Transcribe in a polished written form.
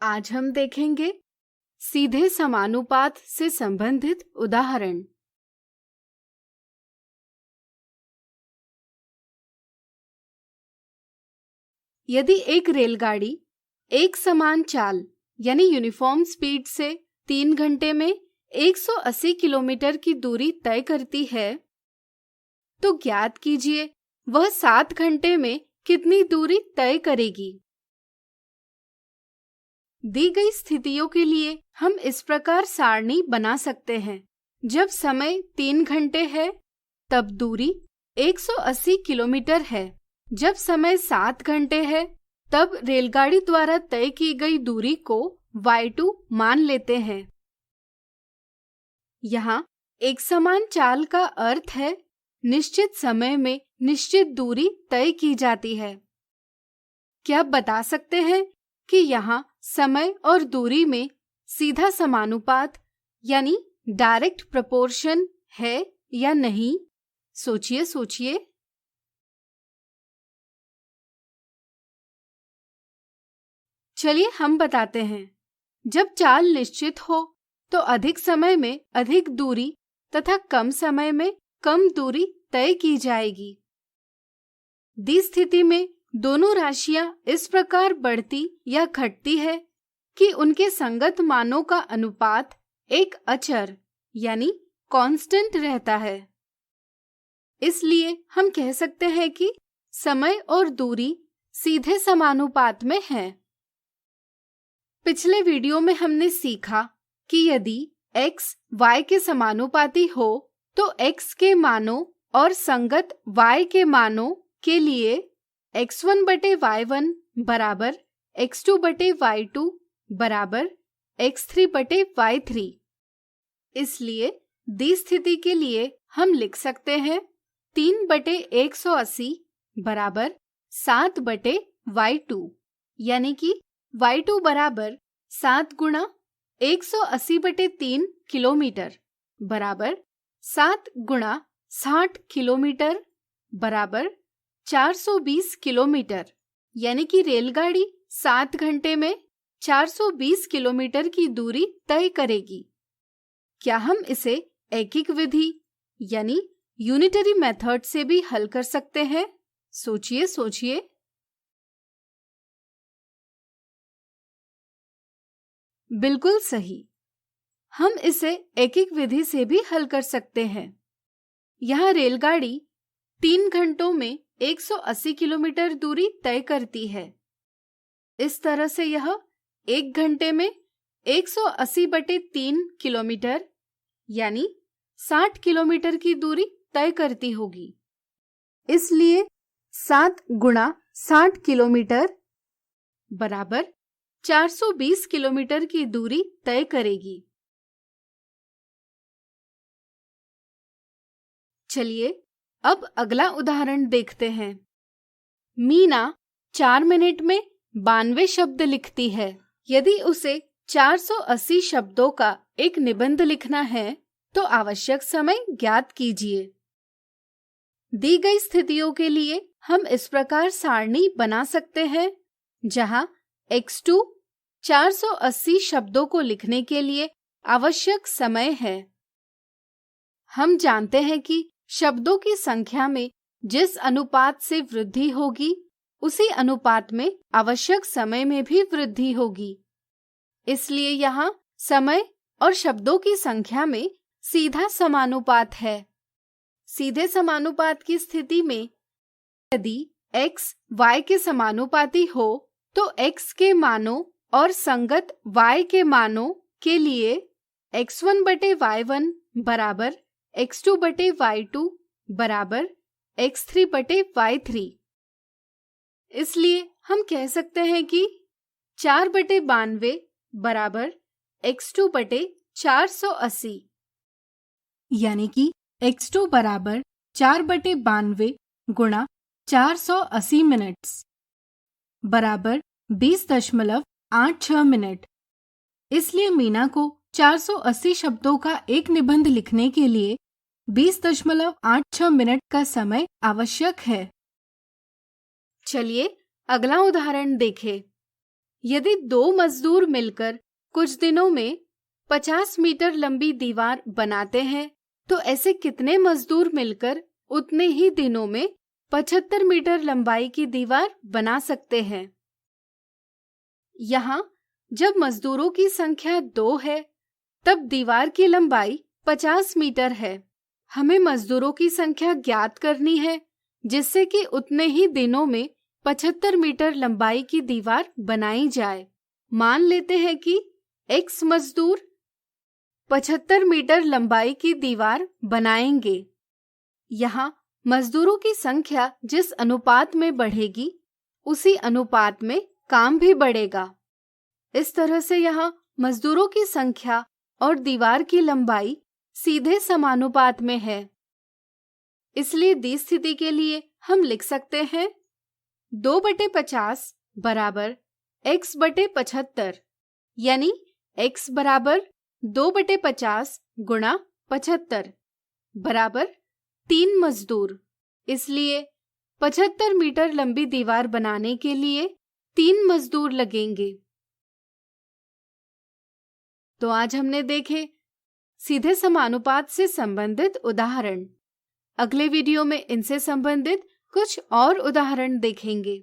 आज हम देखेंगे सीधे समानुपात से संबंधित उदाहरण। यदि एक रेलगाड़ी एक समान चाल यानी यूनिफॉर्म स्पीड से 3 घंटे में 180 किलोमीटर की दूरी तय करती है, तो ज्ञात कीजिए वह 7 घंटे में कितनी दूरी तय करेगी। दी गई स्थितियों के लिए हम इस प्रकार सारणी बना सकते हैं। जब समय 3 घंटे है तब दूरी 180 किलोमीटर है। जब समय 7 घंटे है तब रेलगाड़ी द्वारा तय की गई दूरी को y2 मान लेते हैं। यहाँ एक समान चाल का अर्थ है निश्चित समय में निश्चित दूरी तय की जाती है। क्या आप बता सकते हैं कि यहाँ समय और दूरी में सीधा समानुपात यानी डायरेक्ट प्रोपोर्शन है या नहीं? सोचिए। चलिए हम बताते हैं। जब चाल निश्चित हो तो अधिक समय में अधिक दूरी तथा कम समय में कम दूरी तय की जाएगी। दी स्थिति में दोनों राशियां इस प्रकार बढ़ती या घटती है कि उनके संगत मानों का अनुपात एक अचर यानी कांस्टेंट रहता है। इसलिए हम कह सकते हैं कि समय और दूरी सीधे समानुपात में हैं। पिछले वीडियो में हमने सीखा कि यदि x y के समानुपाती हो तो x के मानों और संगत y के मानों के लिए x1 बटे y1 बराबर x2 बटे y2 बराबर x3 बटे y3। इसलिए दी स्थिति के लिए हम लिख सकते हैं 3 बटे 180 बराबर 7 बटे y2, यानी कि y2 बराबर 7 गुणा 180 बटे 3 किलोमीटर बराबर 7 गुणा 60 किलोमीटर बराबर 420 किलोमीटर, यानी कि रेलगाड़ी 7 घंटे में 420 किलोमीटर की दूरी तय करेगी। क्या हम इसे एकिक विधि यानी यूनिटरी मेथड से भी हल कर सकते हैं? सोचिए। बिल्कुल सही। हम इसे एकिक विधि से भी हल कर सकते हैं। यह रेलगाड़ी 3 घंटों में 180 किलोमीटर दूरी तय करती है। इस तरह से यह 1 घंटे में 180 बटे 3 किलोमीटर यानी 60 किलोमीटर की दूरी तय करती होगी। इसलिए 7 गुणा 60 किलोमीटर बराबर 420 किलोमीटर की दूरी तय करेगी। चलिए अब अगला उदाहरण देखते हैं। मीना 4 मिनट में 92 शब्द लिखती है। यदि उसे 480 शब्दों का एक निबंध लिखना है तो आवश्यक समय ज्ञात कीजिए। दी गई स्थितियों के लिए हम इस प्रकार सारणी बना सकते हैं, जहां x2 480 शब्दों को लिखने के लिए आवश्यक समय है। हम जानते हैं कि शब्दों की संख्या में जिस अनुपात से वृद्धि होगी उसी अनुपात में आवश्यक समय में भी वृद्धि होगी। इसलिए यहाँ समय और शब्दों की संख्या में सीधा समानुपात है। सीधे समानुपात की स्थिति में यदि x y के समानुपाती हो तो x के मानों और संगत y के मानों के लिए x1 बटे y1 बराबर x2 बटे y2 बराबर x3 बटे y3। इसलिए हम कह सकते हैं कि 4 बटे 92 बराबर x2 बटे 480, यानी कि x2 बराबर 4 बटे 92 गुणा 480 मिनट्स बराबर 20.86 मिनट। इसलिए मीना को 480 शब्दों का एक निबंध लिखने के लिए 20.86 मिनट का समय आवश्यक है। चलिए अगला उदाहरण देखें। यदि 2 मजदूर मिलकर कुछ दिनों में 50 मीटर लंबी दीवार बनाते हैं, तो ऐसे कितने मजदूर मिलकर उतने ही दिनों में 75 मीटर लंबाई की दीवार बना सकते हैं? यहाँ जब मजदूरों की संख्या 2 है, तब दीवार की लंबाई 50 मीटर है। हमें मजदूरों की संख्या ज्ञात करनी है, जिससे कि उतने ही दिनों में 75 मीटर लंबाई की दीवार बनाई जाए। मान लेते हैं कि X मजदूर 75 मीटर लंबाई की दीवार बनाएंगे। यहाँ मजदूरों की संख्या जिस अनुपात में बढ़ेगी, उसी अनुपात में काम भी बढ़ेगा। इस तरह से यहाँ मजदूरों की संख्या और दीवार की लंबाई सीधे समानुपात में है। इसलिए दी स्थिति के लिए हम लिख सकते हैं 2/50 बराबर x/75, यानी x बराबर 2/50 गुणा 75 बराबर 3 मजदूर। इसलिए 75 मीटर लंबी दीवार बनाने के लिए 3 मजदूर लगेंगे। तो आज हमने देखे सीधे समानुपात से संबंधित उदाहरण। अगले वीडियो में इनसे संबंधित कुछ और उदाहरण देखेंगे।